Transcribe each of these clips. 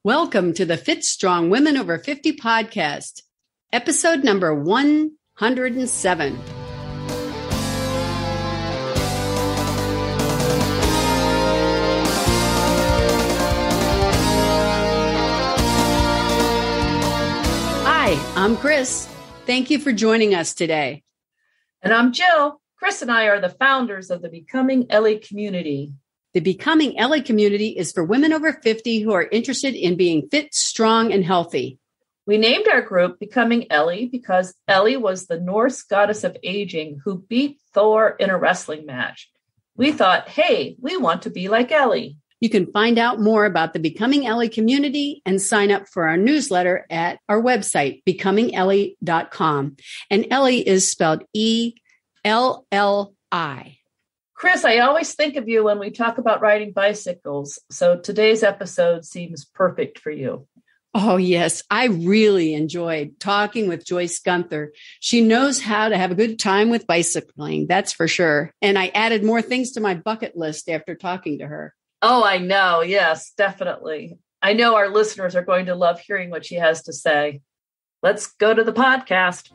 Welcome to the Fit Strong Women Over 50 podcast, episode number 107. Hi, I'm Chris. Thank you for joining us today. And I'm Jill. Chris and I are the founders of the Becoming Ellie community. The Becoming Ellie community is for women over 50 who are interested in being fit, strong, and healthy. We named our group Becoming Ellie because Ellie was the Norse goddess of aging who beat Thor in a wrestling match. We thought, hey, we want to be like Ellie. You can find out more about the Becoming Ellie community and sign up for our newsletter at our website, becomingellie.com. And Ellie is spelled E-L-L-I. Chris, I always think of you when we talk about riding bicycles, so today's episode seems perfect for you. Oh, yes. I really enjoyed talking with Joyce Guenther. She knows how to have a good time with bicycling, that's for sure. And I added more things to my bucket list after talking to her. Oh, I know. Yes, definitely. I know our listeners are going to love hearing what she has to say. Let's go to the podcast.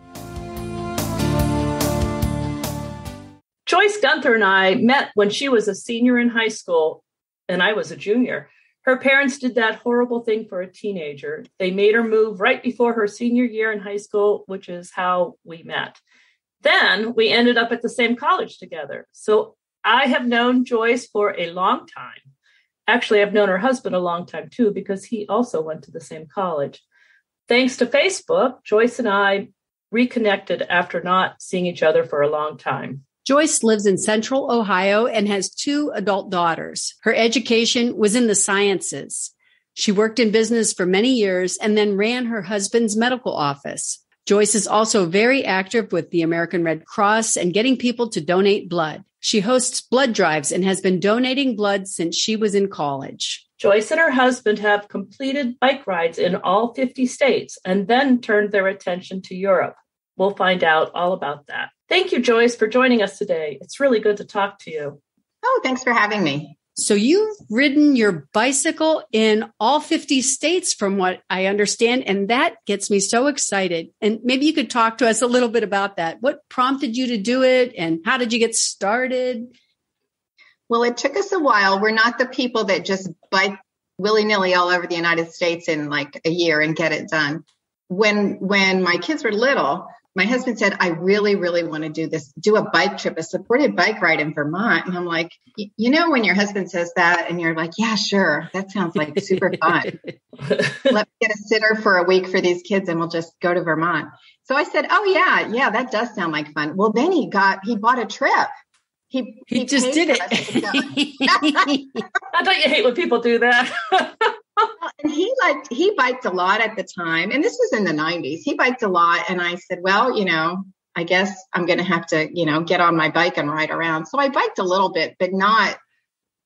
Joyce Guenther and I met when she was a senior in high school and I was a junior. Her parents did that horrible thing for a teenager. They made her move right before her senior year in high school, which is how we met. Then we ended up at the same college together. So I have known Joyce for a long time. Actually, I've known her husband a long time too, because he also went to the same college. Thanks to Facebook, Joyce and I reconnected after not seeing each other for a long time. Joyce lives in Central Ohio and has 2 adult daughters. Her education was in the sciences. She worked in business for many years and then ran her husband's medical office. Joyce is also very active with the American Red Cross and getting people to donate blood. She hosts blood drives and has been donating blood since she was in college. Joyce and her husband have completed bike rides in all 50 states and then turned their attention to Europe. We'll find out all about that. Thank you, Joyce, for joining us today. It's really good to talk to you. Oh, thanks for having me. So you've ridden your bicycle in all 50 states from what I understand, and that gets me so excited. And maybe you could talk to us a little bit about that. What prompted you to do it and how did you get started? Well, it took us a while. We're not the people that just bike willy-nilly all over the United States in like a year and get it done. When my kids were little, my husband said, I really, really want to do a bike trip, a supported bike ride in Vermont. And I'm like, you know, when your husband says that and you're like, yeah, sure. That sounds like super fun. Let me get a sitter for a week for these kids and we'll just go to Vermont. So I said, oh yeah, that does sound like fun. Well, then he bought a trip. He just did it. I don't you hate when people do that? And he biked a lot at the time. And this was in the 90s. He biked a lot. And I said, well, you know, I guess I'm going to have to, you know, get on my bike and ride around. So I biked a little bit, but not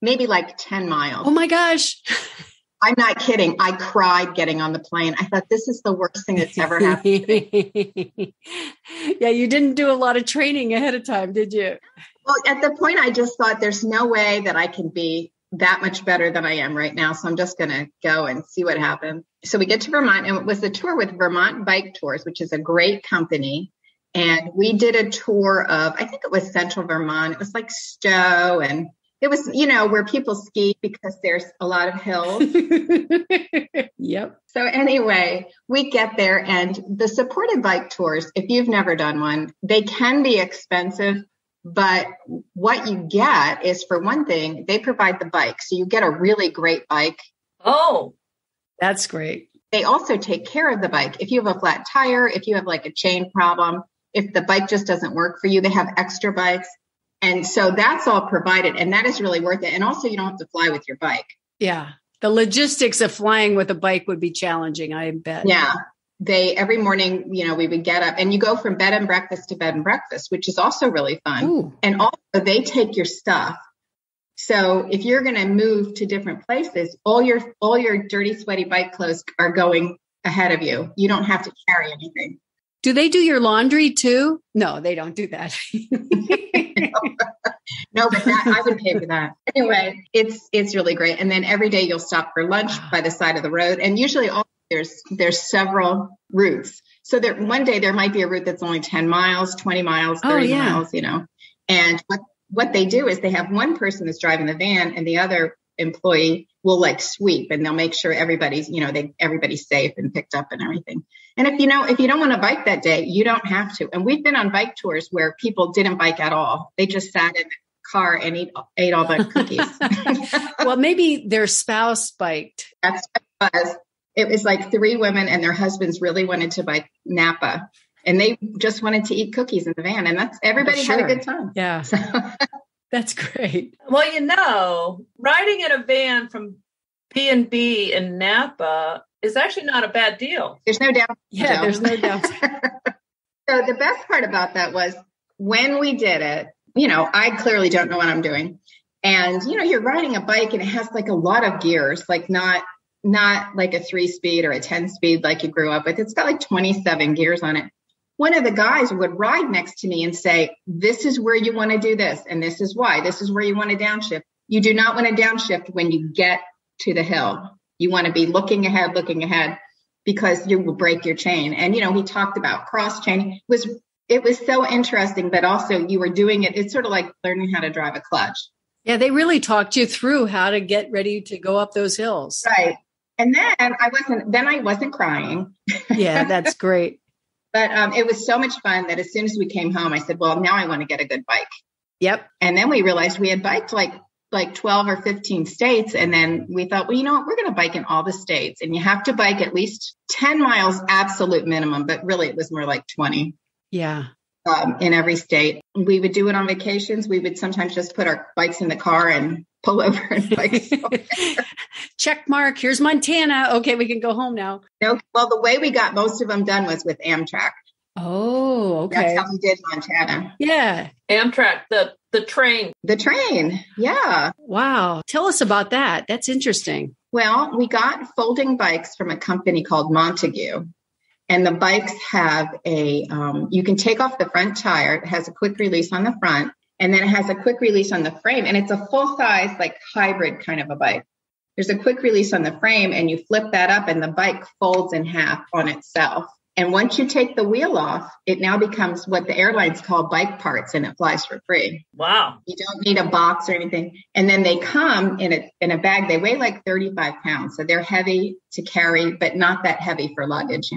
maybe like 10 miles. Oh my gosh. I'm not kidding. I cried getting on the plane. I thought this is the worst thing that's ever happened to me. Yeah, you didn't do a lot of training ahead of time, did you? Well, at the point, I just thought there's no way that I can be that much better than I am right now. So I'm just going to go and see what happens. So we get to Vermont, and it was a tour with Vermont Bike Tours, which is a great company. And we did a tour of, I think it was central Vermont. It was like Stowe, and it was, you know, where people ski because there's a lot of hills. Yep. So anyway, we get there, and the supported bike tours, if you've never done one, they can be expensive. But what you get is, for one thing, they provide the bike. So you get a really great bike. Oh, that's great. They also take care of the bike. If you have a flat tire, if you have like a chain problem, if the bike just doesn't work for you, they have extra bikes. And so that's all provided. And that is really worth it. And also, you don't have to fly with your bike. Yeah. The logistics of flying with a bike would be challenging, I bet. Yeah. Every morning, you know, we would get up and you go from bed and breakfast to bed and breakfast, which is also really fun. Ooh. And also they take your stuff. So if you're going to move to different places, all your dirty, sweaty bike clothes are going ahead of you. You don't have to carry anything. Do they do your laundry too? No, they don't do that. No, but I would pay for that. Anyway, it's really great. And then every day you'll stop for lunch by the side of the road. And usually there's several routes. So that one day there might be a route that's only 10 miles, 20 miles, 30 miles, And what they do is they have one person that's driving the van and the other employee will like sweep, and they'll make sure everybody's safe and picked up and everything. And if you don't want to bike that day, you don't have to. And we've been on bike tours where people didn't bike at all. They just sat in the car and ate all the cookies. Well, maybe their spouse biked. That's what it was. It was like 3 women and their husbands really wanted to bike Napa, and they just wanted to eat cookies in the van, and everybody had a good time. Yeah. So. That's great. Well, riding in a van from B&B in Napa is actually not a bad deal. There's no doubt. Yeah, there's no doubt. So the best part about that was when we did it, I clearly don't know what I'm doing. And, you're riding a bike and it has like a lot of gears, like not like a 3-speed or a 10-speed like you grew up with. It's got like 27 gears on it. One of the guys would ride next to me and say, this is where you want to do this. And this is why. This is where you want to downshift. You do not want to downshift when you get to the hill. You want to be looking ahead, because you will break your chain. And, he talked about cross chaining. It was so interesting, but also you were doing it. It's sort of like learning how to drive a clutch. Yeah, they really talked you through how to get ready to go up those hills. Right. And then I wasn't crying. Yeah, that's great. But it was so much fun that as soon as we came home, I said, well, now I want to get a good bike. Yep. And then we realized we had biked like 12 or 15 states. And then we thought, well, you know what? We're going to bike in all the states. And you have to bike at least 10 miles, absolute minimum. But really, it was more like 20. Yeah. In every state. We would do it on vacations. We would sometimes just put our bikes in the car and pull over and bike. Check mark. Here's Montana. Okay, we can go home now. No, well, the way we got most of them done was with Amtrak. Oh, okay. That's how we did Montana. Yeah. Amtrak, the train. The train. Yeah. Wow. Tell us about that. That's interesting. Well, we got folding bikes from a company called Montague. And the bikes have you can take off the front tire. It has a quick release on the front, and then it has a quick release on the frame. And it's a full size, like hybrid kind of a bike. There's a quick release on the frame, and you flip that up and the bike folds in half on itself. And once you take the wheel off, it now becomes what the airlines call bike parts, and it flies for free. Wow. You don't need a box or anything. And then they come in a bag. They weigh like 35 pounds. So they're heavy to carry, but not that heavy for luggage,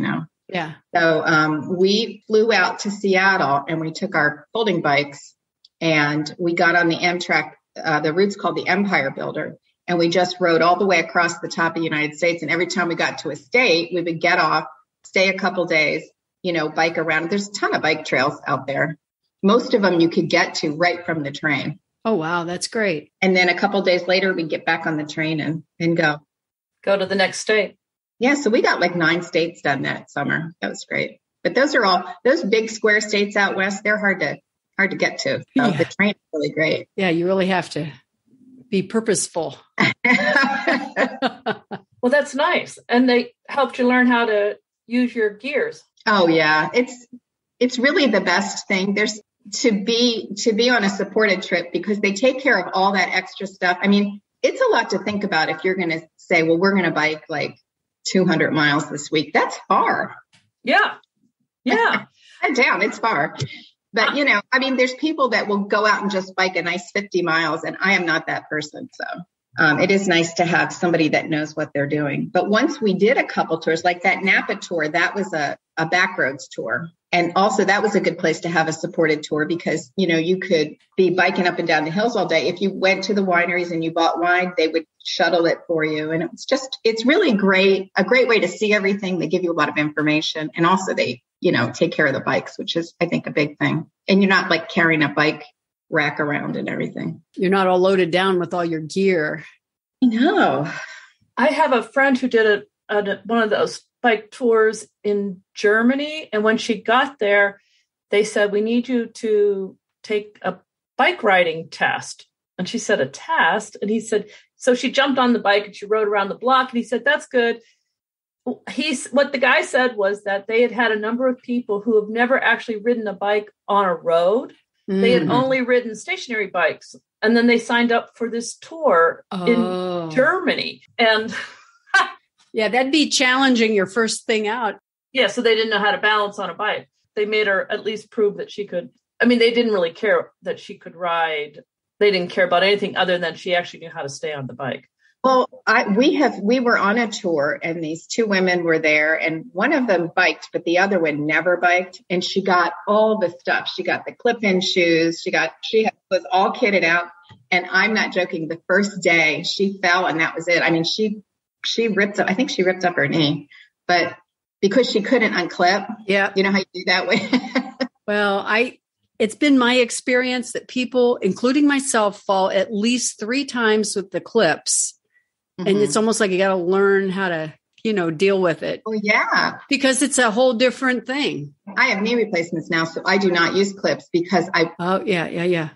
Yeah. So we flew out to Seattle and we took our folding bikes and we got on the Amtrak, the route's called the Empire Builder. And we just rode all the way across the top of the United States. And every time we got to a state, we would get off, stay a couple days, bike around. There's a ton of bike trails out there. Most of them you could get to right from the train. Oh, wow. That's great. And then a couple days later, we get back on the train and go. Go to the next state. Yeah, so we got like 9 states done that summer. That was great. But those big square states out west, they're hard to get to. So Yeah. The train is really great. Yeah, you really have to be purposeful. Well, that's nice. And they helped you learn how to use your gears. Oh yeah. It's really the best thing. There's to be on a supported trip because they take care of all that extra stuff. I mean, it's a lot to think about if you're going to say, well, we're going to bike like 200 miles this week. That's far. Yeah. Yeah. Down. It's far. But, there's people that will go out and just bike a nice 50 miles. And I am not that person. So it is nice to have somebody that knows what they're doing. But once we did a couple tours, like that Napa tour, that was a backroads tour. And also that was a good place to have a supported tour because, you could be biking up and down the hills all day. If you went to the wineries and you bought wine, they would shuttle it for you. And it's really a great way to see everything. They give you a lot of information. And also they, take care of the bikes, which is, I think, a big thing. And you're not like carrying a bike rack around and everything. You're not all loaded down with all your gear. No. I have a friend who did one of those bike tours in Germany. And when she got there, they said, we need you to take a bike riding test. And she said, a test? And he said, so she jumped on the bike and she rode around the block. And he said, that's good. What the guy said was that they had a number of people who have never actually ridden a bike on a road. They had only ridden stationary bikes. And then they signed up for this tour in Germany. And yeah, that'd be challenging your first thing out. Yeah, so they didn't know how to balance on a bike. They made her at least prove that she could. I mean, they didn't really care that she could ride. They didn't care about anything other than she actually knew how to stay on the bike. Well, we were on a tour and these two women were there and one of them biked, but the other one never biked. And she got all the stuff. She got the clip-in shoes. She was all kitted out. And I'm not joking. The first day she fell and that was it. I mean, she ripped up, I think she ripped up her knee, but because she couldn't unclip. Yeah. You know how you do that way? Well, it's been my experience that people, including myself, fall at least 3 times with the clips. Mm-hmm. And it's almost like you got to learn how to, deal with it. Oh, yeah. Because it's a whole different thing. I have knee replacements now, so I do not use clips because I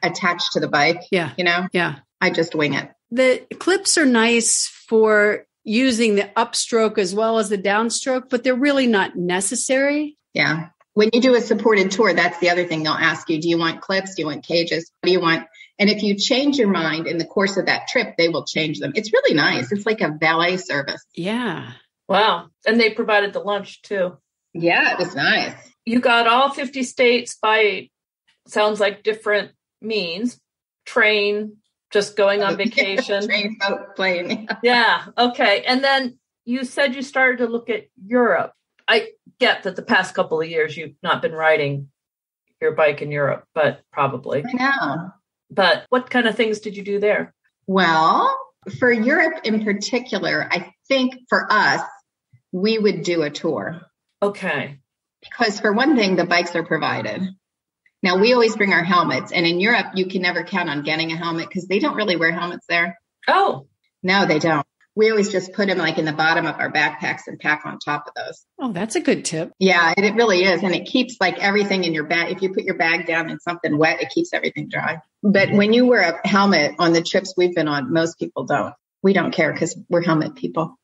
attach to the bike. Yeah. Yeah. I just wing it. The clips are nice for using the upstroke as well as the downstroke, but they're really not necessary. Yeah. When you do a supported tour, that's the other thing they'll ask you. Do you want clips? Do you want cages? What do you want? And if you change your mind in the course of that trip, they will change them. It's really nice. It's like a valet service. Yeah. Wow. And they provided the lunch too. Yeah, it was nice. You got all 50 states by, sounds like different means. Train, just going on vacation. Train, boat, plane. Yeah. Okay. And then you said you started to look at Europe. I get that the past couple of years you've not been riding your bike in Europe, but probably. I know. But what kind of things did you do there? Well, for Europe in particular, I think for us, we would do a tour. Okay. Because for one thing, the bikes are provided. Now, we always bring our helmets. And in Europe, you can never count on getting a helmet because they don't really wear helmets there. Oh. No, they don't. We always just put them like in the bottom of our backpacks and pack on top of those. Oh, that's a good tip. Yeah, it really is. And it keeps like everything in your bag. If you put your bag down in something wet, it keeps everything dry. But when you wear a helmet on the trips we've been on, most people don't. We don't care because we're helmet people.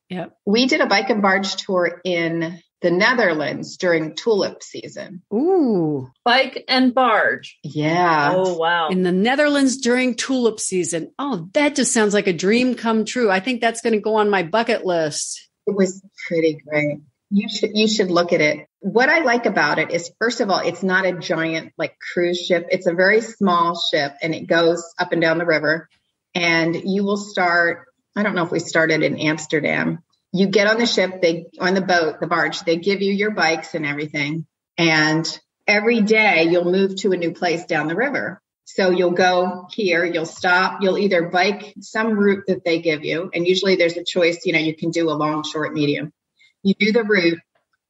Yeah. We did a bike and barge tour in the Netherlands during tulip season. Ooh. Bike and barge. Yeah. Oh, wow. In the Netherlands during tulip season. Oh, that just sounds like a dream come true. I think that's going to go on my bucket list. It was pretty great. You should look at it. What I like about it is, first of all, it's not a giant like cruise ship. It's a very small ship and it goes up and down the river. And you will start, I don't know if we started in Amsterdam. You get on the ship, on the boat, the barge, they give you your bikes and everything. And every day you'll move to a new place down the river. So you'll go here, you'll stop, you'll either bike some route that they give you. And usually there's a choice, you can do a long, short, medium. You do the route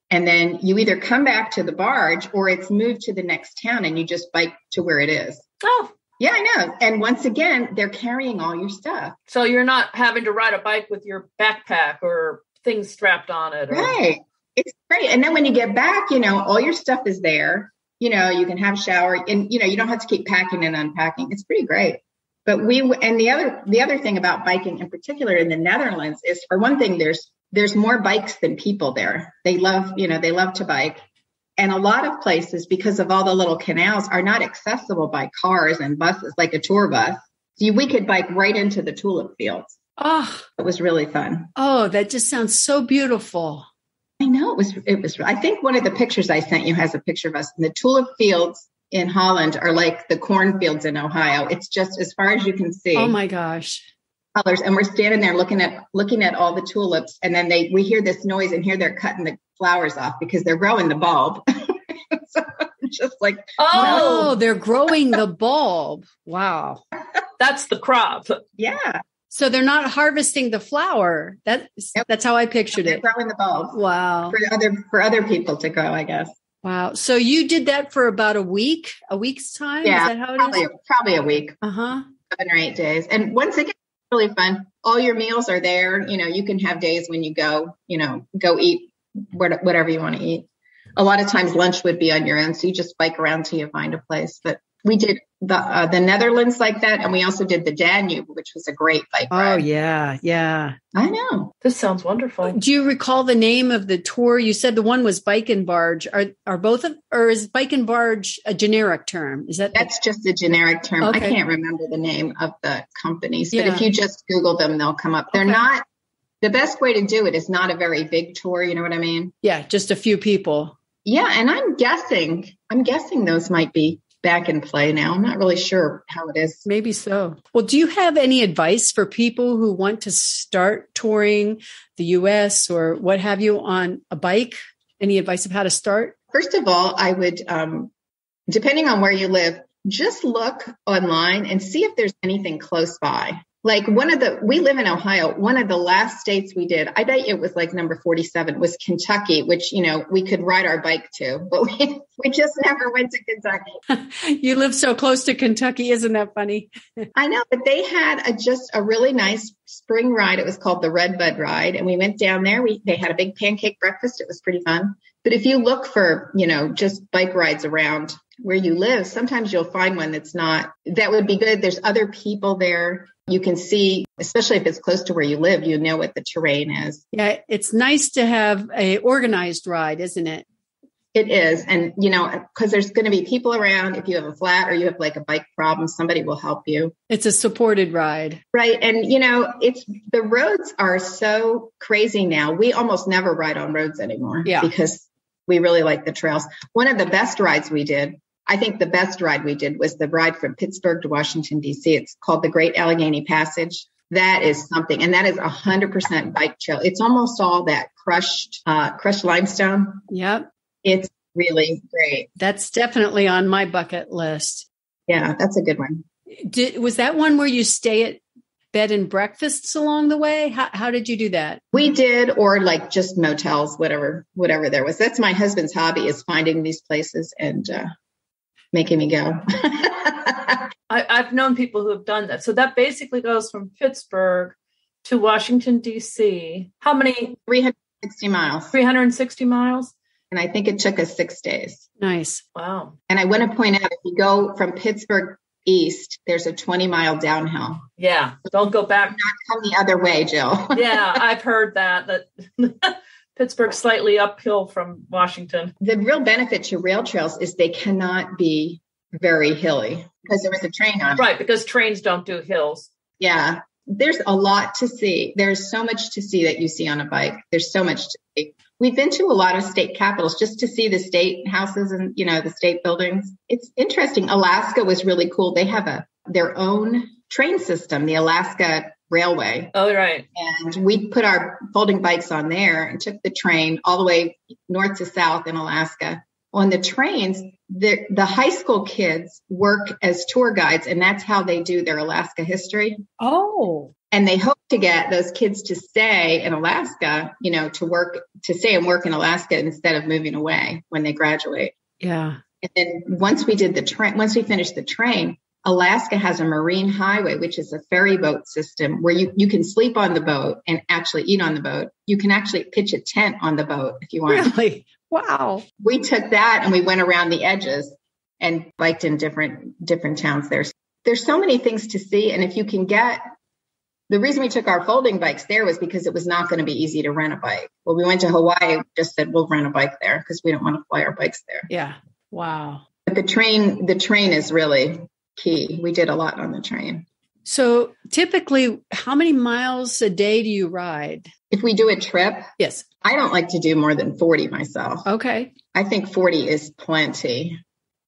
and then you either come back to the barge or it's moved to the next town and you just bike to where it is. Oh, yeah, I know. And once again, they're carrying all your stuff. So you're not having to ride a bike with your backpack or things strapped on it. Right. It's great. And then when you get back, all your stuff is there. You can have a shower and, you don't have to keep packing and unpacking. It's pretty great. But the other thing about biking in particular in the Netherlands is, for one thing, there's more bikes than people there. They love to bike. And a lot of places, because of all the little canals, are not accessible by cars and buses, like a tour bus. So we could bike right into the tulip fields. Oh, it was really fun. Oh, that just sounds so beautiful. I know it was. I think one of the pictures I sent you has a picture of us. And the tulip fields in Holland are like the cornfields in Ohio. It's just as far as you can see. Oh my gosh. Colors. And we're standing there looking at all the tulips. And then we hear this noise and here they're cutting the flowers off because they're growing the bulb. So just like, no, they're growing the bulb. Wow. That's the crop. Yeah. So they're not harvesting the flower. That's how I pictured it. They're growing the bulb. Wow. For other people to grow, I guess. Wow. So you did that for about a week's time? Yeah. Is that how it is? Probably a week. 7 or 8 days. And once again, really fun. All your meals are there. You can have days when you go eat whatever you want to eat. A lot of times lunch would be on your own. So you just bike around till you find a place. But we did the Netherlands like that. And we also did the Danube, which was a great bike ride. Oh, yeah. Yeah. I know. This sounds wonderful. Do you recall the name of the tour? You said the one was Bike and Barge. Are both of, or is Bike and Barge a generic term? That's just a generic term. Okay. I can't remember the name of the companies, but if you just Google them, they'll come up. They're not, the best way to do it is not a very big tour. You know what I mean? Yeah. Just a few people. Yeah. And I'm guessing those might be back in play now. I'm not really sure how it is. Maybe so. Well, do you have any advice for people who want to start touring the U.S. or what have you on a bike? Any advice of how to start? First of all, I would, depending on where you live, just look online and see if there's anything close by. Like we live in Ohio. One of the last states we did, I bet it was like number 47, was Kentucky, which, we could ride our bike to, but we just never went to Kentucky. You live so close to Kentucky. Isn't that funny? I know, but they had just a really nice spring ride. It was called the Redbud Ride. And we went down there. They had a big pancake breakfast. It was pretty fun. But if you look for, just bike rides around where you live, sometimes you'll find one that would be good. There's other people there. You can see, especially if it's close to where you live, what the terrain is. Yeah, it's nice to have a organized ride, isn't it? It is. And, because there's going to be people around. If you have a flat or you have like a bike problem, somebody will help you. It's a supported ride. Right. And, the roads are so crazy now. We almost never ride on roads anymore because we really like the trails. One of the best rides we did, I think the best ride we did was the ride from Pittsburgh to Washington, D.C. It's called the Great Allegheny Passage. That is something. And that is 100% bike trail. It's almost all that crushed limestone. Yep. It's really great. That's definitely on my bucket list. Yeah, that's a good one. Was that one where you stay at bed and breakfasts along the way? How did you do that? We did, or like just motels, whatever there was. That's my husband's hobby, is finding these places and making me go. I've known people who have done that. So that basically goes from Pittsburgh to Washington, D.C. How many? 360 miles. 360 miles? And I think it took us 6 days. Nice. Wow. And I want to point out, if you go from Pittsburgh east, there's a 20-mile downhill. Yeah. Don't go back. Do not come the other way, Jill. Yeah, I've heard that Pittsburgh's slightly uphill from Washington. The real benefit to rail trails is they cannot be very hilly because there was a train on it. Right, because trains don't do hills. Yeah. There's a lot to see. There's so much to see that you see on a bike. There's so much to see. We've been to a lot of state capitals just to see the state houses and, the state buildings. It's interesting. Alaska was really cool. They have their own train system, the Alaska Railway. Oh, right. And we put our folding bikes on there and took the train all the way north to south in Alaska. On the trains, the high school kids work as tour guides, and that's how they do their Alaska history. Oh. And they hope to get those kids to stay in Alaska, to stay and work in Alaska instead of moving away when they graduate. Yeah. And then once we finished the train, Alaska has a marine highway, which is a ferry boat system where you can sleep on the boat and actually eat on the boat. You can actually pitch a tent on the boat if you want. Really? Wow. We took that and we went around the edges and biked in different towns there. There's so many things to see. And if you can the reason we took our folding bikes there was because it was not going to be easy to rent a bike. Well, we went to Hawaii, we just said, we'll rent a bike there because we don't want to fly our bikes there. Yeah. Wow. But the train is really key. We did a lot on the train. So typically, how many miles a day do you ride? If we do a trip? Yes. I don't like to do more than 40 myself. Okay. I think 40 is plenty.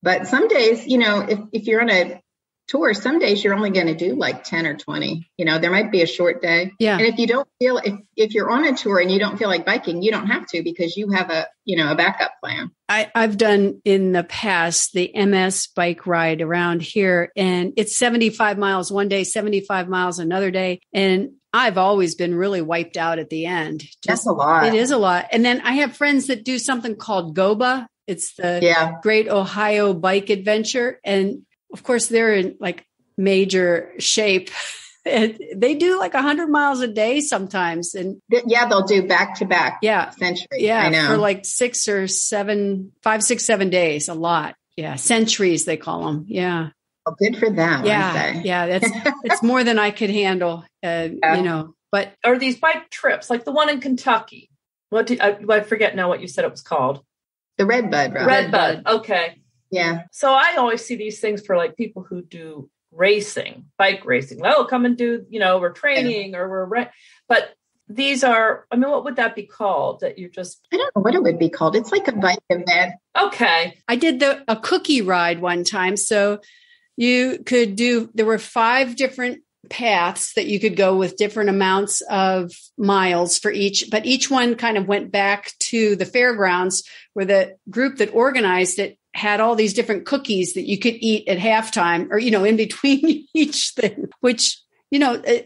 But some days, if you're on a tour, some days you're only going to do like 10 or 20. There might be a short day. Yeah. And if you don't feel, if you're on a tour and you don't feel like biking, you don't have to because you have a backup plan. I've done in the past the MS bike ride around here, and it's 75 miles one day, 75 miles another day. And I've always been really wiped out at the end. That's a lot. It is a lot. And then I have friends that do something called GOBA. It's the Great Ohio Bike Adventure. And of course, they're in like major shape. And they do like 100 miles a day sometimes. And they'll do back to back. Yeah. Centuries. Yeah. I know. For like 5, 6, 7 days. A lot. Yeah. Centuries, they call them. Yeah. Oh, good for them. Yeah. I say. Yeah. It's more than I could handle, but. Are these bike trips like the one in Kentucky? I forget now what you said it was called. The Redbud Road. Redbud. Okay. Yeah. So I always see these things for like people who do racing, bike racing. Oh, come and do, we're training or but these are, what would that be called? That you're just... I don't know what it would be called. It's like a bike event. Okay. I did a cookie ride one time. So you could there were 5 different paths that you could go with different amounts of miles for each, but each one kind of went back to the fairgrounds where the group that organized it had all these different cookies that you could eat at halftime or, in between each thing, which,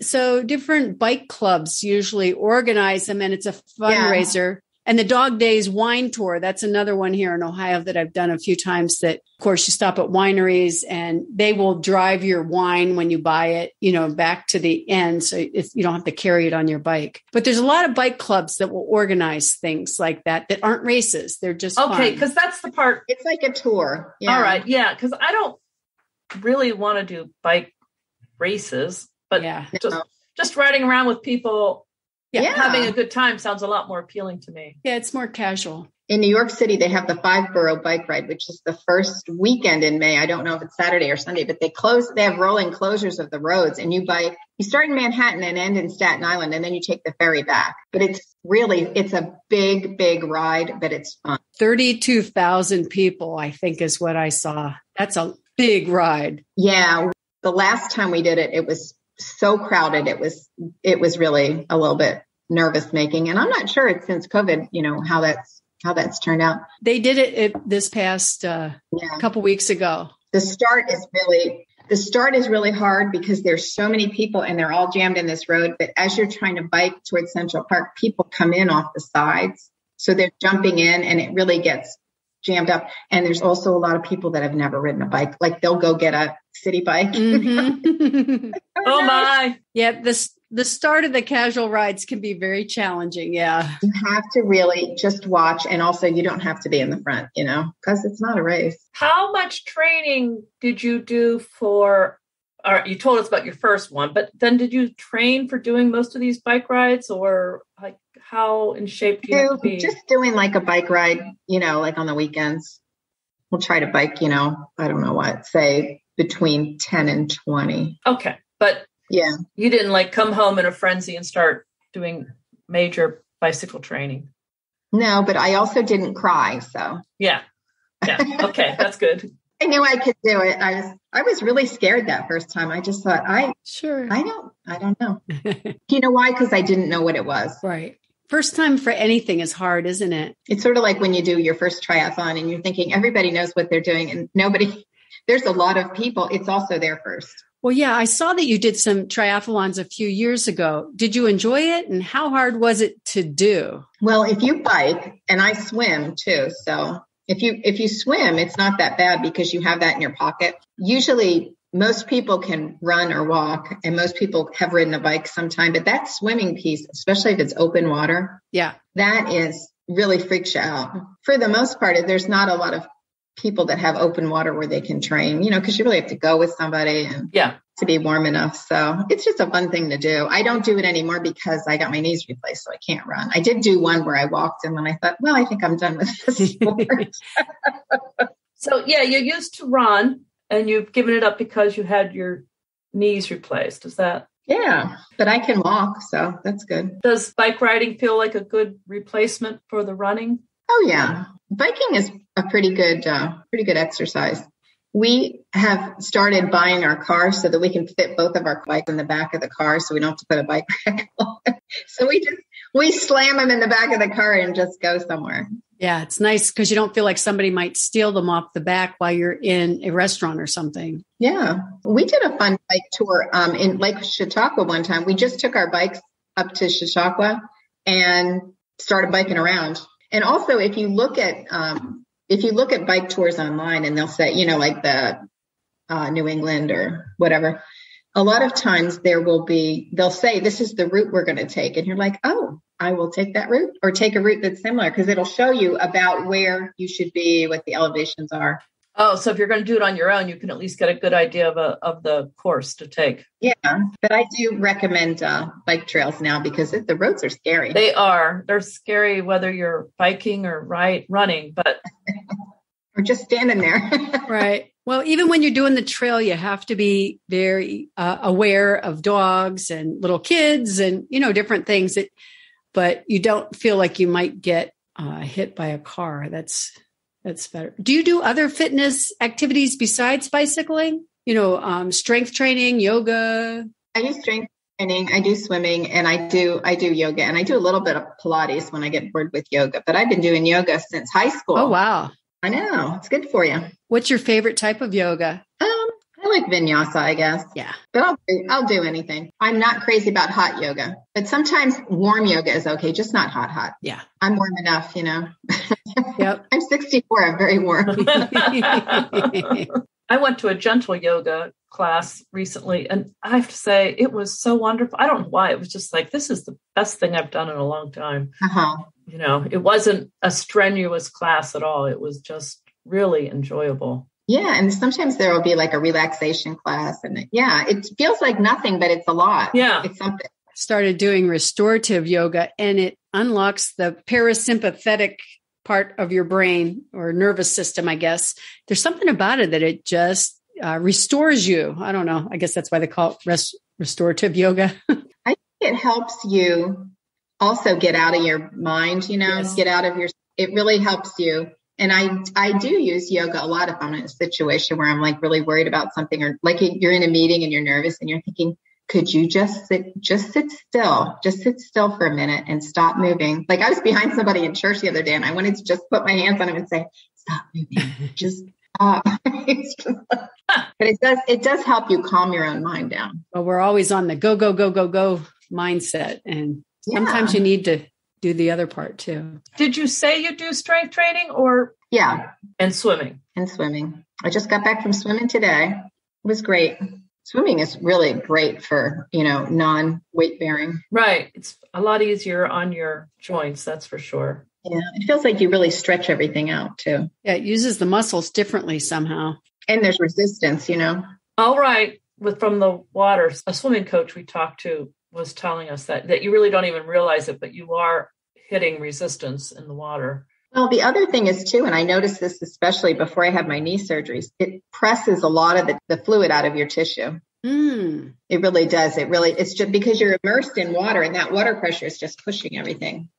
so different bike clubs usually organize them and it's a fundraiser. Yeah. And the Dog Days wine tour, that's another one here in Ohio that I've done a few times that, of course, you stop at wineries and they will drive your wine when you buy it, back to the end. So you don't have to carry it on your bike. But there's a lot of bike clubs that will organize things like that aren't races. They're just okay, because that's the part. It's like a tour. Yeah. All right. Yeah. Because I don't really want to do bike races, but just riding around with people. Yeah, having a good time sounds a lot more appealing to me. Yeah, it's more casual. In New York City, they have the 5-borough bike ride, which is the first weekend in May. I don't know if it's Saturday or Sunday, but they have rolling closures of the roads and you start in Manhattan and end in Staten Island and then you take the ferry back. But it's a big, big ride, but it's fun. 32,000 people, I think is what I saw. That's a big ride. Yeah. The last time we did it, it was so crowded. It was really a little bit nervous making. And I'm not sure it's since COVID, how that's turned out. They did it this past couple weeks ago. The start is really hard because there's so many people and they're all jammed in this road. But as you're trying to bike towards Central Park, people come in off the sides. So they're jumping in and it really gets jammed up. And there's also a lot of people that have never ridden a bike. Like they'll go get a city bike. Mm-hmm. Oh my. Yeah. The start of the casual rides can be very challenging. Yeah. You have to really just watch. And also you don't have to be in the front, because it's not a race. How much training did you do you told us about your first one, but then did you train for doing most of these bike rides or like how in shape do you have to be? Just doing like a bike ride, like on the weekends. We'll try to bike, I don't know what, say between 10 and 20. Okay. But yeah, you didn't like come home in a frenzy and start doing major bicycle training. No, but I also didn't cry. So yeah. Okay. That's good. I knew I could do it. I was really scared that first time. I just thought, I don't know. You know why? Because I didn't know what it was. Right. First time for anything is hard, isn't it? It's sort of like when you do your first triathlon and you're thinking everybody knows what they're doing and there's a lot of people. It's also their first. Well, yeah, I saw that you did some triathlons a few years ago. Did you enjoy it? And how hard was it to do? Well, if you bike and I swim too. So if you swim, it's not that bad because you have that in your pocket. Usually most people can run or walk and most people have ridden a bike sometime, but that swimming piece, especially if it's open water, that is really freaks you out. For the most part, there's not a lot of people that have open water where they can train, because you really have to go with somebody and to be warm enough. So it's just a fun thing to do. I don't do it anymore because I got my knees replaced, so I can't run. I did do one where I walked and then I thought, well, I think I'm done with this sport. So you used to run and you've given it up because you had your knees replaced. Is that? Yeah, but I can walk, so that's good. Does bike riding feel like a good replacement for the running? Oh yeah. Biking is a pretty good exercise. We have started buying our car so that we can fit both of our bikes in the back of the car so we don't have to put a bike rack on. So we slam them in the back of the car and just go somewhere. Yeah, it's nice because you don't feel like somebody might steal them off the back while you're in a restaurant or something. Yeah. We did a fun bike tour in Lake Chautauqua one time. We just took our bikes up to Chautauqua and started biking around. And also, if you look at bike tours online and they'll say, like the New England or whatever, a lot of times they'll say, this is the route we're going to take. And you're like, oh, I will take that route or take a route that's similar because it'll show you about where you should be, what the elevations are. Oh, so if you're going to do it on your own, you can at least get a good idea of the course to take. Yeah, but I do recommend bike trails now because the roads are scary. They are. They're scary whether you're biking or running, but or just standing there. Right. Well, even when you're doing the trail, you have to be very aware of dogs and little kids and, different things but you don't feel like you might get hit by a car. That's better. Do you do other fitness activities besides bicycling? Strength training, yoga? I do strength training. I do swimming, and I do yoga, and I do a little bit of Pilates when I get bored with yoga. But I've been doing yoga since high school. Oh, wow. I know. It's good for you. What's your favorite type of yoga? I like vinyasa, I guess. Yeah. But I'll do anything. I'm not crazy about hot yoga, but sometimes warm yoga is okay, just not hot. Yeah. I'm warm enough, Yep. I'm 64. I'm very warm. I went to a gentle yoga class recently, and I have to say it was so wonderful. I don't know why. It was just like, this is the best thing I've done in a long time. Uh-huh. It wasn't a strenuous class at all. It was just really enjoyable. Yeah. And sometimes there will be like a relaxation class, and it feels like nothing, but it's a lot. Yeah. It's something. Started doing restorative yoga, and it unlocks the parasympathetic part of your brain or nervous system, I guess. There's something about it that it just restores you. I don't know. I guess that's why they call it restorative yoga. I think it helps you also get out of your mind, Yes. Get out of it really helps you. And I do use yoga a lot if I'm in a situation where I'm like really worried about something, or like you're in a meeting and you're nervous and you're thinking, could you just sit still for a minute and stop moving? Like I was behind somebody in church the other day and I wanted to just put my hands on him and say, stop moving, just stop. But it does help you calm your own mind down. Well, we're always on the go, go, go, go, go mindset. And sometimes you need to do the other part too. Did you say you do strength training or? Yeah. And swimming? And swimming. I just got back from swimming today. It was great. Swimming is really great for, non-weight bearing. Right. It's a lot easier on your joints. That's for sure. Yeah. It feels like you really stretch everything out too. Yeah. It uses the muscles differently somehow. And there's resistance, All right. From the water, a swimming coach we talked to was telling us that you really don't even realize it, but you are hitting resistance in the water. Well, the other thing is too, and I noticed this especially before I had my knee surgeries, it presses a lot of the fluid out of your tissue. Mm. It really does. It's just because you're immersed in water and that water pressure is just pushing everything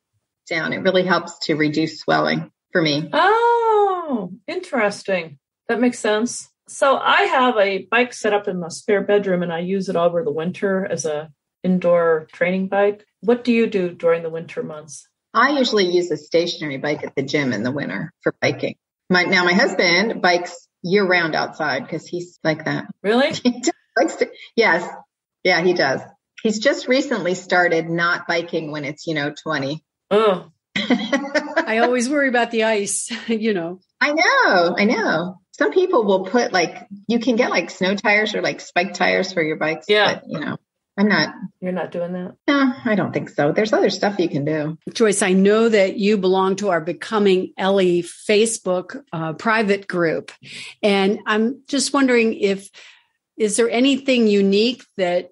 down. It really helps to reduce swelling for me. Oh, interesting. That makes sense. So I have a bike set up in my spare bedroom and I use it over the winter as a indoor training bike. What do you do during the winter months? I usually use a stationary bike at the gym in the winter for biking. My husband bikes year round outside because he's like that. Really? Yes. Yeah, he does. He's just recently started not biking when it's, 20. Oh. I always worry about the ice, I know. Some people will put you can get snow tires or spike tires for your bikes. Yeah. But, I'm not. You're not doing that? No, I don't think so. There's other stuff you can do. Joyce, I know that you belong to our Becoming Ellie Facebook private group. And I'm just wondering is there anything unique that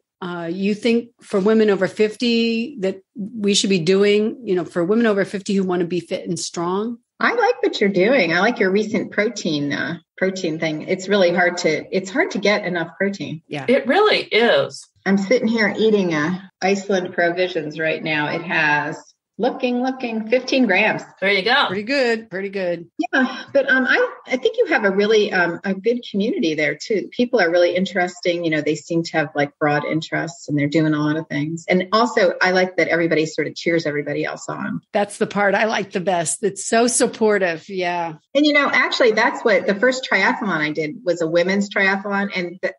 you think for women over 50 that we should be doing, for women over 50 who want to be fit and strong? I like what you're doing. I like your recent protein thing. It's really hard to get enough protein. Yeah, it really is. I'm sitting here eating Iceland Provisions right now. It has looking 15 grams. There you go. Pretty good. Yeah. But I think you have a really a good community there too. People are really interesting. They seem to have broad interests and they're doing a lot of things. And also I like that everybody sort of cheers everybody else on. That's the part I like the best. It's so supportive. Yeah. And actually that's what the first triathlon I did was a women's triathlon, and the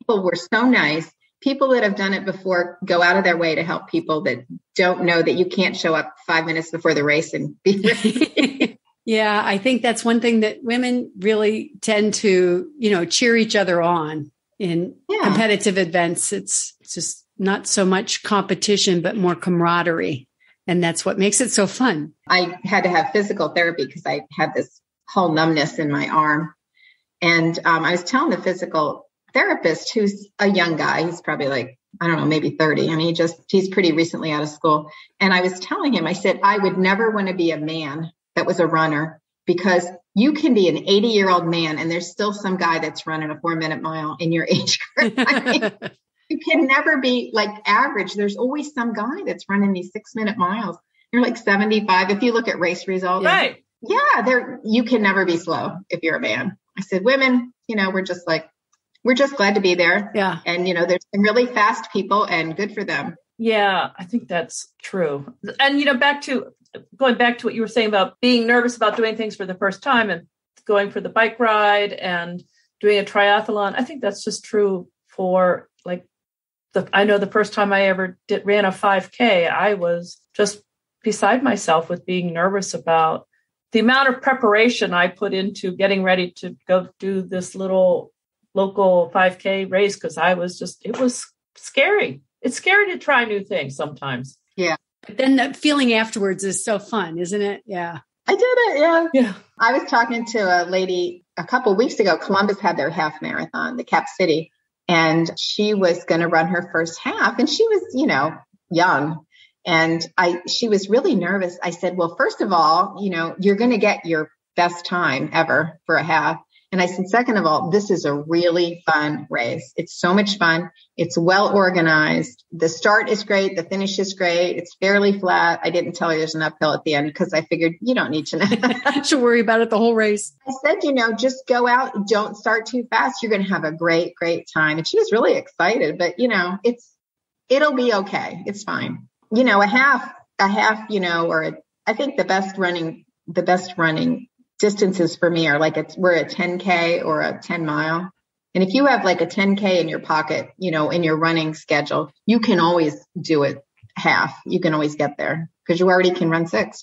people were so nice. People that have done it before go out of their way to help people that don't know that you can't show up 5 minutes before the race and be ready. Yeah, I think that's one thing that women really tend to, cheer each other on in competitive events. It's just not so much competition, but more camaraderie. And that's what makes it so fun. I had to have physical therapy because I had this whole numbness in my arm. And I was telling the physical therapist, who's a young guy, he's probably like, I don't know, maybe 30. I mean, he's pretty recently out of school. And I was telling him, I said, I would never want to be a man that was a runner, because you can be an 80-year-old man and there's still some guy that's running a 4-minute mile in your age group. I mean, you can never be like average. There's always some guy that's running these 6-minute miles. You're like 75. If you look at race results, right? Yeah, you can never be slow if you're a man. I said, women, we're just glad to be there. Yeah. And, there's some really fast people, and good for them. Yeah, I think that's true. And, going back to what you were saying about being nervous about doing things for the first time and going for the bike ride and doing a triathlon. I think that's just true for I know the first time I ever ran a 5K, I was just beside myself with being nervous about the amount of preparation I put into getting ready to go do this little local 5K race, because it was scary. It's scary to try new things sometimes. Yeah. But then the feeling afterwards is so fun, isn't it? Yeah. I did it. Yeah. Yeah. I was talking to a lady a couple of weeks ago. Columbus had their half marathon, the Cap City, and she was going to run her first half. And she was, young. And she was really nervous. I said, well, first of all, you're going to get your best time ever for a half. And I said, second of all, this is a really fun race. It's so much fun. It's well organized. The start is great. The finish is great. It's fairly flat. I didn't tell you there's an uphill at the end, because I figured you don't need to know. Should worry about it the whole race. I said, just go out. Don't start too fast. You're going to have a great, great time. And she was really excited, but it'll be okay. It's fine. A half, or I think the best running distances for me are we're a 10K or a 10 mile. And if you have like a 10K in your pocket, in your running schedule, you can always do it half. You can always get there because you already can run 6,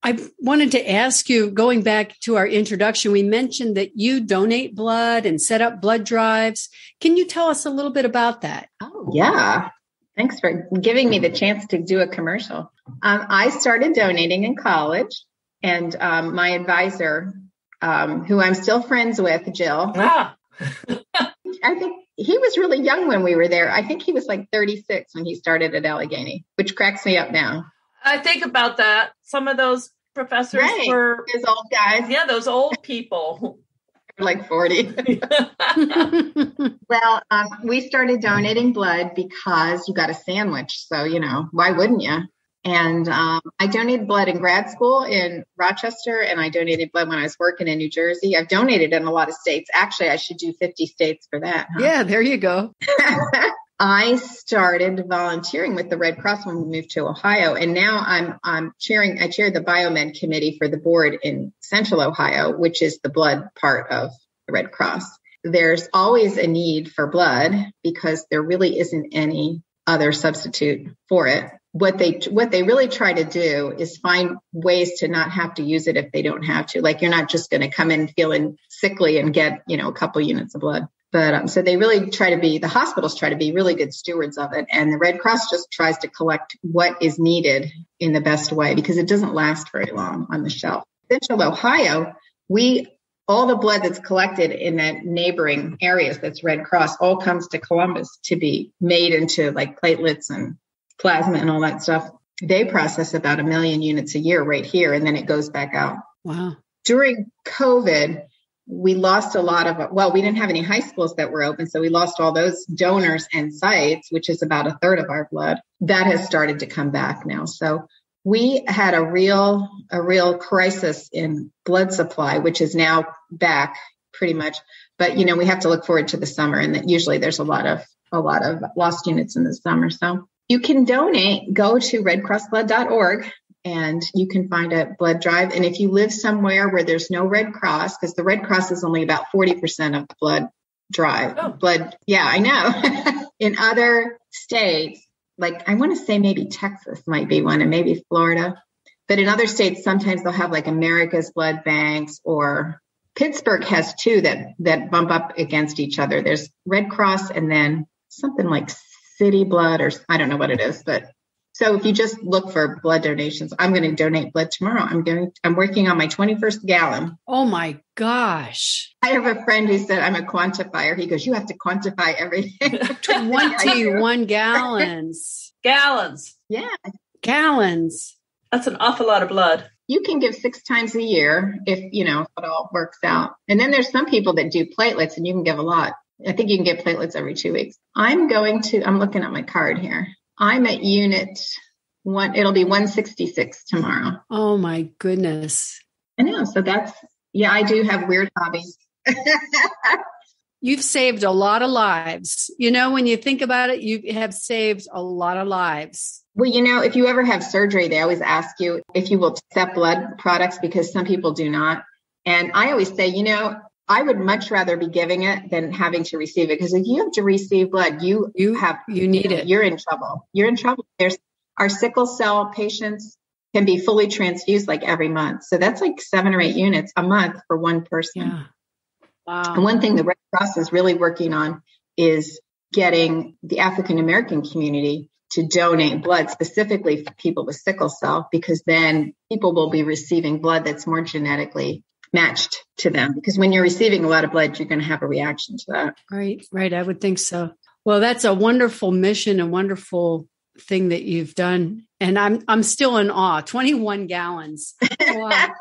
I wanted to ask you, going back to our introduction, we mentioned that you donate blood and set up blood drives. Can you tell us a little bit about that? Oh, yeah. Thanks for giving me the chance to do a commercial. I started donating in college, and my advisor, who I'm still friends with, Jill, I think he was really young when we were there. I think he was like 36 when he started at Allegheny, which cracks me up now. I think about that. Some of those professors were those old guys. Yeah, those old people. Like 40. Well, we started donating blood because you got a sandwich. So, why wouldn't you? And I donated blood in grad school in Rochester, and I donated blood when I was working in New Jersey. I've donated in a lot of states. Actually, I should do 50 states for that. Huh? Yeah, there you go. I started volunteering with the Red Cross when we moved to Ohio, and now I chair the biomed committee for the board in Central Ohio, which is the blood part of the Red Cross. There's always a need for blood because there really isn't any other substitute for it. What they really try to do is find ways to not have to use it if they don't have to. Like, you're not just going to come in feeling sickly and get, a couple units of blood. But so they really the hospitals try to be really good stewards of it. And the Red Cross just tries to collect what is needed in the best way, because it doesn't last very long on the shelf. Central Ohio, all the blood that's collected in that neighboring areas that's Red Cross all comes to Columbus to be made into like platelets and plasma and all that stuff. They process about 1 million units a year right here, and then it goes back out. Wow. During COVID, we lost a lot of, we didn't have any high schools that were open. So we lost all those donors and sites, which is about 1/3 of our blood. That has started to come back now. So we had a real crisis in blood supply, which is now back pretty much. But, we have to look forward to the summer, and that usually there's a lot of lost units in the summer. So you can donate, go to redcrossblood.org. And you can find a blood drive. And if you live somewhere where there's no Red Cross, because the Red Cross is only about 40% of the blood drive. Oh. Blood. Yeah, I know. In other states, like I want to say maybe Texas might be one, and maybe Florida. But in other states, sometimes they'll have like America's Blood Banks, or Pittsburgh has 2 that bump up against each other. There's Red Cross and then something like City Blood, or I don't know what it is, but So if you just look for blood donations, I'm going to donate blood tomorrow. I'm working on my 21st gallon. Oh my gosh. I have a friend who said I'm a quantifier. He goes, you have to quantify everything. 21 gallons. Gallons. Yeah. Gallons. That's an awful lot of blood. You can give 6 times a year if, it all works out. And then there's some people that do platelets and you can give a lot. I think you can get platelets every 2 weeks. I'm looking at my card here. I'm at unit 1. It'll be 166 tomorrow. Oh my goodness. I know. So I do have weird hobbies. You've saved a lot of lives. When you think about it, you have saved a lot of lives. Well, if you ever have surgery, they always ask you if you will accept blood products because some people do not. And I always say, I would much rather be giving it than having to receive it. Because if you have to receive blood, you need it. You're in trouble. You're in trouble. Our sickle cell patients can be fully transfused like every month. So that's like 7 or 8 units a month for one person. Yeah. Wow. And one thing the Red Cross is really working on is getting the African American community to donate blood specifically for people with sickle cell, because then people will be receiving blood that's more genetically matched to them. Because when you're receiving a lot of blood, you're going to have a reaction to that. Right. I would think so. Well, that's a wonderful mission, a wonderful thing that you've done. And I'm still in awe. 21 gallons. Wow.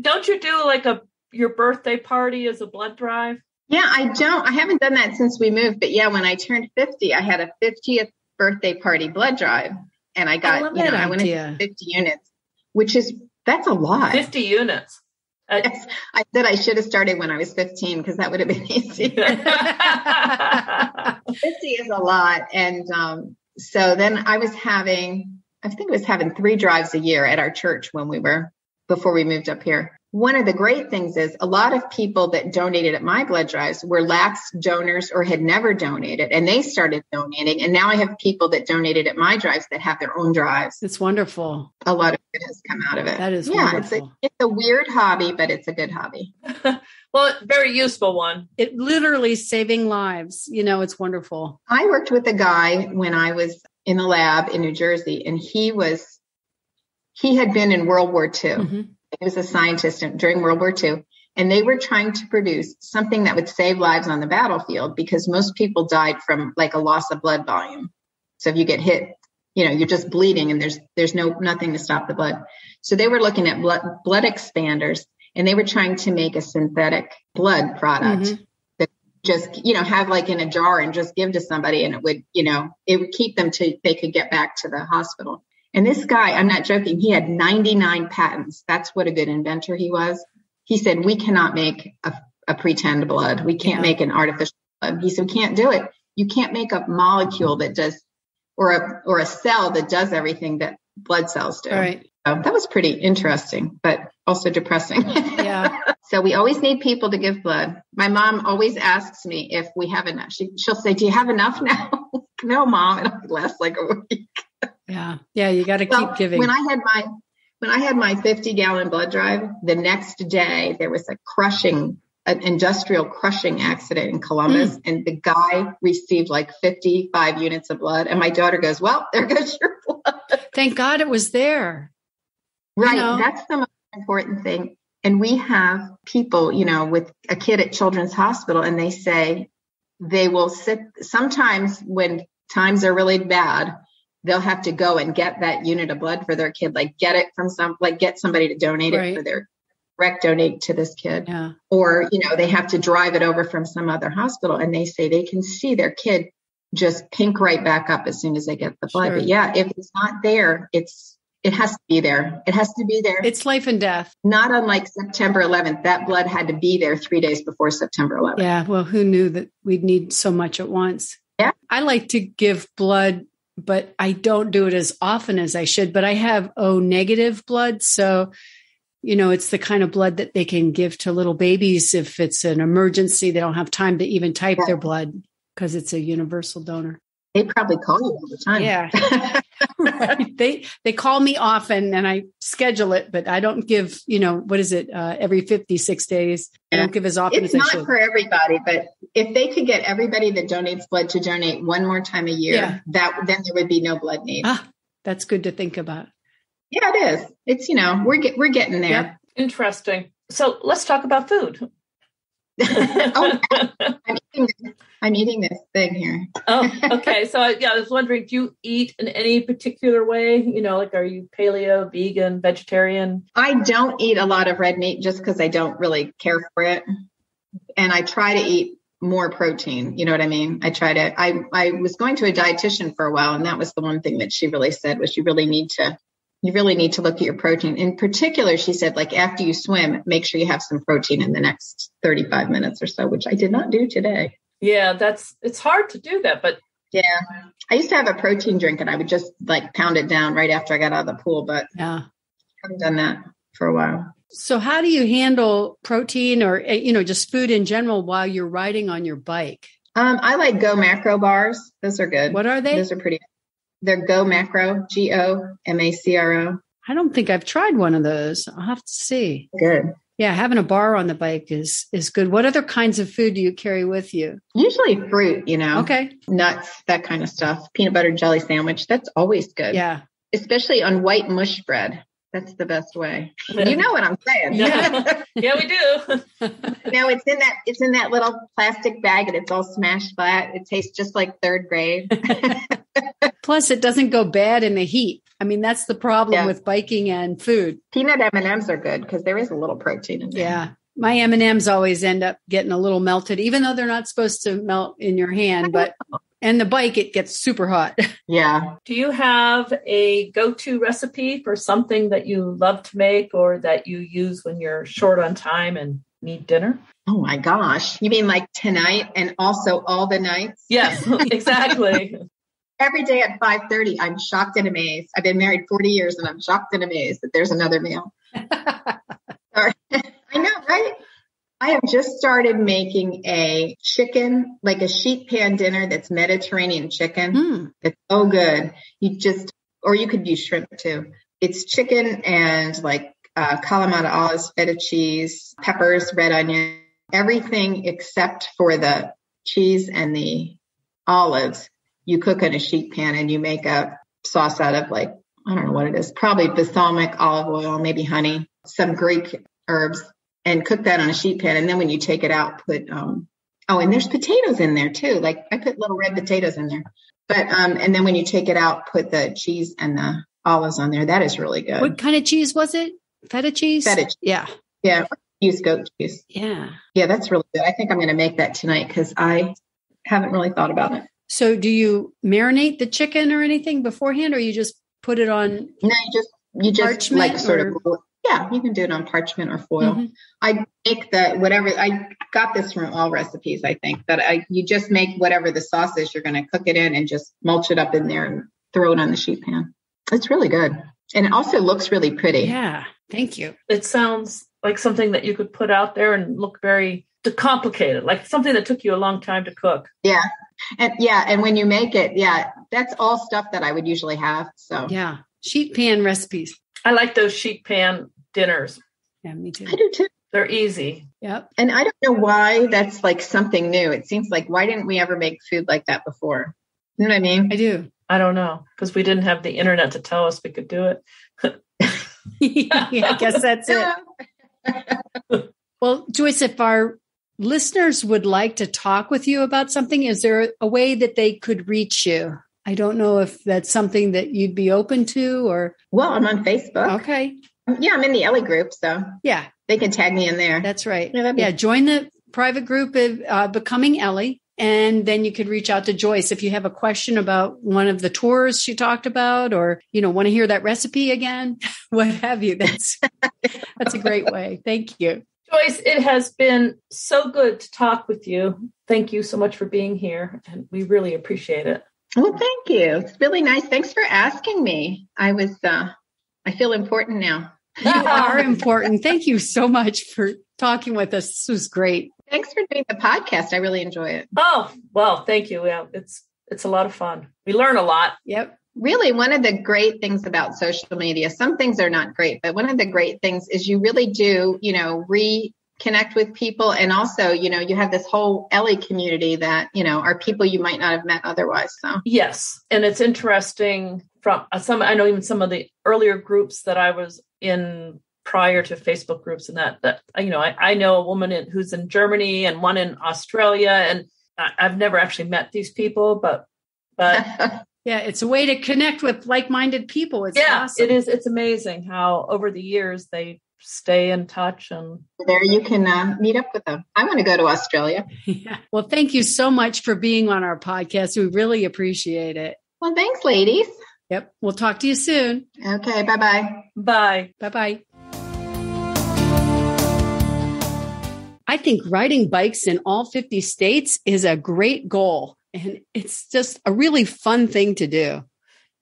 Don't you do like your birthday party as a blood drive? Yeah, I haven't done that since we moved. But yeah, when I turned 50, I had a 50th birthday party blood drive. And I got, I went into 50 units, that's a lot. 50 units. I said I should have started when I was 15 because that would have been easier. 50 is a lot. And so then I was having 3 drives a year at our church before we moved up here. One of the great things is a lot of people that donated at my blood drives were lapsed donors or had never donated, and they started donating. And now I have people that donated at my drives that have their own drives. It's wonderful. A lot of good has come out of it. That is wonderful. It's a weird hobby, but it's a good hobby. Well, very useful one. It literally saving lives. It's wonderful. I worked with a guy when I was in the lab in New Jersey, and he had been in World War II. Mm-hmm. He was a scientist during World War II, and they were trying to produce something that would save lives on the battlefield because most people died from like a loss of blood volume. So if you get hit, you're just bleeding and there's nothing to stop the blood. So they were looking at blood expanders, and they were trying to make a synthetic blood product that just, have like in a jar and just give to somebody, and it would keep them till they could get back to the hospital. And this guy, I'm not joking, he had 99 patents. That's what a good inventor he was. He said, we cannot make a pretend blood. We can't make an artificial blood. He said, we can't do it. You can't make a molecule that does, or a cell that does everything that blood cells do. Right. So that was pretty interesting, but also depressing. Yeah. So we always need people to give blood. My mom always asks me if we have enough. She'll say, do you have enough now? No, Mom. It'll last like a week. Yeah. You got to keep giving. When I had my 50-gallon blood drive, the next day there was an industrial crushing accident in Columbus, and the guy received like 55 units of blood. And my daughter goes, well, there goes your blood. Thank God it was there. Right. That's the most important thing. And we have people, with a kid at Children's Hospital, and they say they will sit sometimes when times are really bad. They'll have to go and get that unit of blood for their kid, like get it from get somebody to donate it for their donate to this kid. Yeah. Or, they have to drive it over from some other hospital, and they say they can see their kid just pink right back up as soon as they get the blood. Sure. But yeah, if it's not there, it has to be there. It has to be there. It's life and death. Not unlike September 11th. That blood had to be there 3 days before September 11th. Yeah. Well, who knew that we'd need so much at once? Yeah. I like to give blood, but I don't do it as often as I should. But I have O negative blood. So, it's the kind of blood that they can give to little babies if it's an emergency. They don't have time to even type their blood because it's a universal donor. They probably call you all the time. Yeah. Right. They call me often and I schedule it, but I don't give, every 56 days. I don't give as often as I should. It's not for everybody, but if they could get everybody that donates blood to donate one more time a year, then there would be no blood need. That's good to think about. Yeah, it is. It's, we're getting there. Yep. Interesting. So let's talk about food. Oh, I'm eating this thing here. Oh, okay. So I was wondering, do you eat in any particular way? Like, are you paleo, vegan, vegetarian? I don't eat a lot of red meat just because I don't really care for it. And I try to eat more protein. You know what I mean? I was going to a dietitian for a while, and that was the one thing that she really said was you really need to look at your protein. In particular, she said, like, after you swim, make sure you have some protein in the next 35 minutes or so, which I did not do today. Yeah, it's hard to do that, but yeah, I used to have a protein drink and I would just like pound it down right after I got out of the pool, but yeah, I haven't done that for a while. So how do you handle protein or, just food in general while you're riding on your bike? I like Go Macro bars. Those are good. What are they? Those are pretty. They're Go Macro, GOMACRO. I don't think I've tried one of those. I'll have to see. Good. Yeah, having a bar on the bike is good. What other kinds of food do you carry with you? Usually fruit, Okay. Nuts, that kind of stuff. Peanut butter jelly sandwich. That's always good. Yeah. Especially on white mush bread. That's the best way. You know what I'm saying? Yeah, we do. It's in that little plastic bag and it's all smashed flat. It tastes just like third grade. Plus, it doesn't go bad in the heat. I mean, that's the problem with biking and food. Peanut M&Ms are good because there is a little protein in there. Yeah. My M&Ms always end up getting a little melted, even though they're not supposed to melt in your hand. And the bike, it gets super hot. Yeah. Do you have a go-to recipe for something that you love to make or that you use when you're short on time and need dinner? Oh my gosh. You mean like tonight and also all the nights? Yes, exactly. Every day at 5:30, I'm shocked and amazed. I've been married 40 years and I'm shocked and amazed that there's another meal. I know, right? I have just started making a chicken, like a sheet pan dinner that's Mediterranean chicken. It's so good. Or you could use shrimp too. It's chicken and like Kalamata olives, feta cheese, peppers, red onion, everything except for the cheese and the olives. You cook in a sheet pan and you make a sauce out of like, I don't know what it is, probably balsamic, olive oil, maybe honey, some Greek herbs, and cook that on a sheet pan. And then when you take it out, put, and there's potatoes in there too. Like I put little red potatoes in there, but, and then when you take it out, put the cheese and the olives on there. That is really good. What kind of cheese was it? Feta cheese? Feta cheese. Yeah. Yeah. Use goat cheese. Yeah. Yeah. That's really good. I think I'm going to make that tonight because I haven't really thought about it. So do you marinate the chicken or anything beforehand, or you just put it on? No, you just parchment like sort of. Yeah, you can do it on parchment or foil. Mm-hmm. I make I got this from All Recipes, I think, that you just make whatever the sauce is you're going to cook it in and just mulch it up in there and throw it on the sheet pan. It's really good. And it also looks really pretty. Yeah, thank you. It sounds like something that you could put out there and look very complicated, like something that took you a long time to cook. Yeah. And when you make it, that's all stuff that I would usually have. So yeah, sheet pan recipes. I like those sheet pan dinners. Yeah, me too. I do too. They're easy. Yep. And I don't know why that's like something new. It seems like, why didn't we ever make food like that before? You know what I mean? I do. I don't know, because we didn't have the internet to tell us we could do it. Yeah, I guess that's it. Well, Joyce, if our listeners would like to talk with you about something, is there a way that they could reach you? I don't know if that's something that you'd be open to or. Well, I'm on Facebook. Okay. Yeah, I'm in the Ellie group. So yeah, they can tag me in there. That's right. Yeah. Join the private group of Becoming Ellie. And then you could reach out to Joyce if you have a question about one of the tours she talked about, or, want to hear that recipe again, what have you. That's a great way. Thank you. Joyce, it has been so good to talk with you. Thank you so much for being here. And we really appreciate it. Well, thank you. It's really nice. Thanks for asking me. I feel important now. You are important. Thank you so much for talking with us. This was great. Thanks for doing the podcast. I really enjoy it. Oh, well, thank you. Yeah, it's a lot of fun. We learn a lot. Yep. Really, one of the great things about social media, some things are not great, but one of the great things is you really do, reconnect with people. And also, you have this whole Ellie community that, are people you might not have met otherwise. So yes. And it's interesting from I know even some of the earlier groups that I was in prior to Facebook groups and that I know a woman who's in Germany and one in Australia, and I've never actually met these people, but yeah, it's a way to connect with like-minded people. It's awesome. It is. It's amazing how over the years they stay in touch, and there you can meet up with them. I want to go to Australia. Yeah. Well, thank you so much for being on our podcast. We really appreciate it. Well, thanks, ladies. Yep. We'll talk to you soon. Okay. Bye-bye. Bye. Bye-bye. I think riding bikes in all 50 states is a great goal, and it's just a really fun thing to do.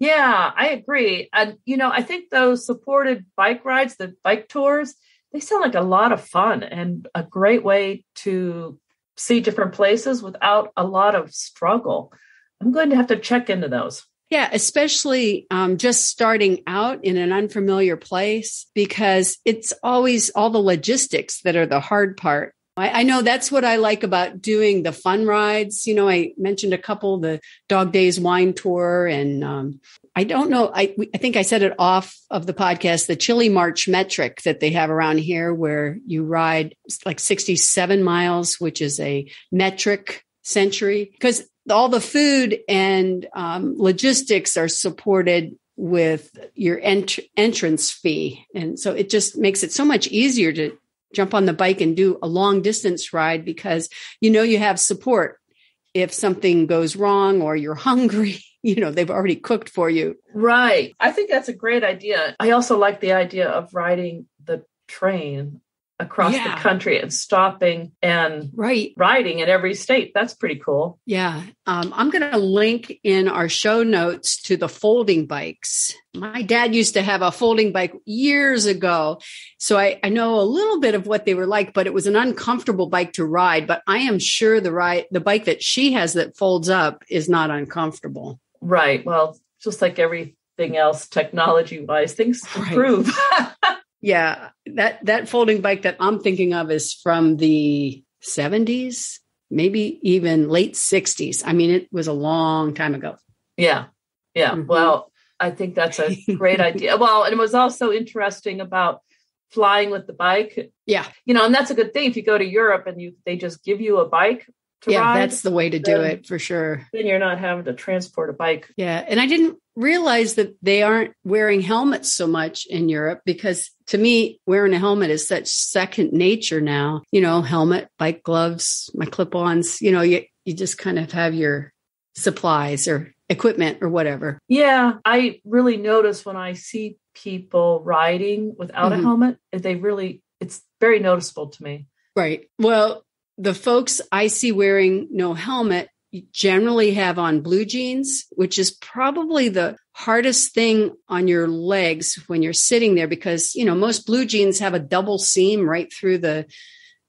Yeah, I agree. And, I think those supported bike rides, the bike tours, they sound like a lot of fun and a great way to see different places without a lot of struggle. I'm going to have to check into those. Yeah, especially just starting out in an unfamiliar place, because it's always all the logistics that are the hard part. I know that's what I like about doing the fun rides. I mentioned a couple, the Dog Days wine tour, and I don't know. I think I said it off of the podcast, the Chili March metric that they have around here, where you ride like 67 miles, which is a metric century, because all the food and logistics are supported with your entrance fee. And so it just makes it so much easier to jump on the bike and do a long distance ride, because you have support if something goes wrong or you're hungry. They've already cooked for you. Right. I think that's a great idea. I also like the idea of riding the train across the country and stopping and riding in every state. That's pretty cool. Yeah. I'm going to link in our show notes to the folding bikes. My dad used to have a folding bike years ago, so I know a little bit of what they were like, but it was an uncomfortable bike to ride. But I am sure the bike that she has that folds up is not uncomfortable. Right. Well, just like everything else, technology-wise, things improve. Yeah, that folding bike that I'm thinking of is from the 70s, maybe even late 60s. I mean, it was a long time ago. Yeah. Yeah. Mm-hmm. Well, I think that's a great idea. Well, and it was also interesting about flying with the bike. Yeah. And that's a good thing. If you go to Europe and they just give you a bike to ride. That's the way to do it for sure. Then you're not having to transport a bike. Yeah. And I didn't realize that they aren't wearing helmets so much in Europe, because to me, wearing a helmet is such second nature now. Helmet, bike gloves, my clip-ons, you just kind of have your supplies or equipment or whatever. Yeah. I really notice when I see people riding without a helmet, it's very noticeable to me. Right. Well, the folks I see wearing no helmet generally have on blue jeans, which is probably the hardest thing on your legs when you're sitting there, because, most blue jeans have a double seam right through the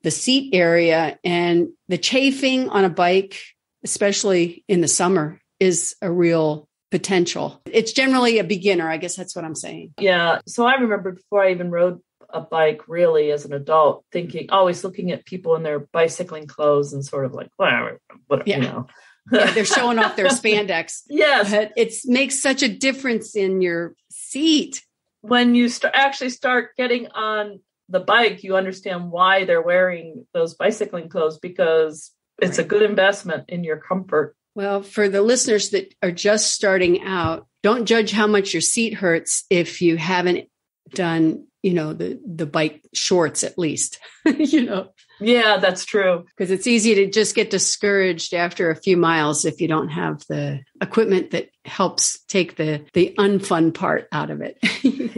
seat area, and the chafing on a bike, especially in the summer, is a real potential. It's generally a beginner. I guess that's what I'm saying. Yeah. So I remember before I even rode a bike really as an adult, always looking at people in their bicycling clothes and sort of like, well, what, yeah, they're showing off their spandex. Yes. But it makes such a difference in your seat. When you actually start getting on the bike, you understand why they're wearing those bicycling clothes, because it's a good investment in your comfort. Well, for the listeners that are just starting out, don't judge how much your seat hurts if you haven't done the bike shorts, at least, Yeah, that's true. Because it's easy to just get discouraged after a few miles if you don't have the equipment that helps take the unfun part out of it.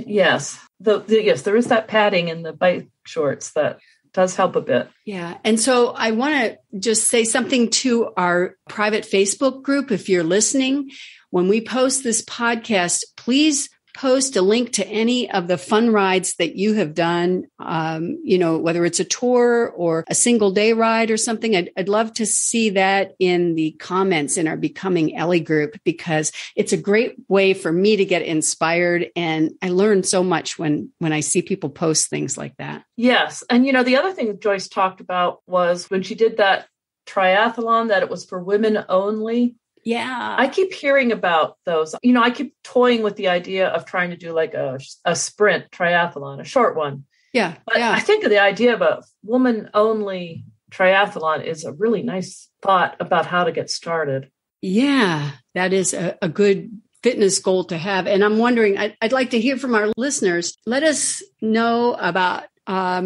Yes. Yes, there is that padding in the bike shorts that does help a bit. Yeah. And so I want to just say something to our private Facebook group. If you're listening, when we post this podcast, please post a link to any of the fun rides that you have done, whether it's a tour or a single day ride or something. I'd love to see that in the comments in our Becoming Ellie group, because it's a great way for me to get inspired. And I learn so much when I see people post things like that. Yes. And, the other thing that Joyce talked about was when she did that triathlon, that it was for women only. Yeah. I keep hearing about those. I keep toying with the idea of trying to do like a sprint triathlon, a short one. Yeah. But I think the idea of a woman-only triathlon is a really nice thought about how to get started. Yeah, that is a good fitness goal to have. And I'm wondering, I'd like to hear from our listeners. Let us know about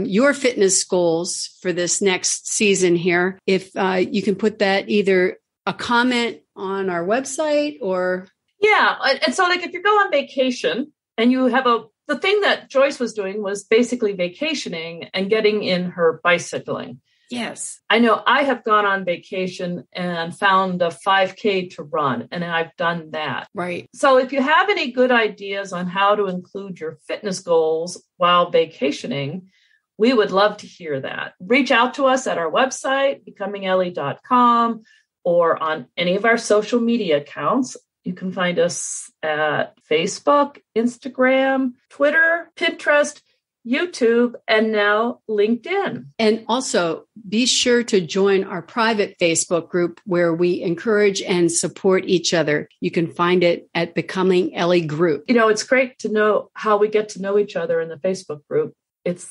your fitness goals for this next season here. If you can put that either a comment on our website or. Yeah. And so like if you go on vacation and you have the thing that Joyce was doing was basically vacationing and getting in her bicycling. Yes. I know I have gone on vacation and found a 5K to run, and I've done that. Right. So if you have any good ideas on how to include your fitness goals while vacationing, we would love to hear that. Reach out to us at our website, becomingellie.com, or on any of our social media accounts. You can find us at Facebook, Instagram, Twitter, Pinterest, YouTube, and now LinkedIn. And also be sure to join our private Facebook group where we encourage and support each other. You can find it at Becoming Ellie Group. It's great to know how we get to know each other in the Facebook group.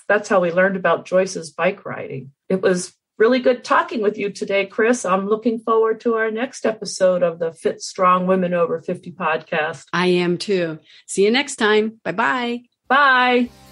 That's how we learned about Joyce's bike riding. It was really good talking with you today, Chris. I'm looking forward to our next episode of the Fit Strong Women Over 50 podcast. I am too. See you next time. Bye-bye. Bye.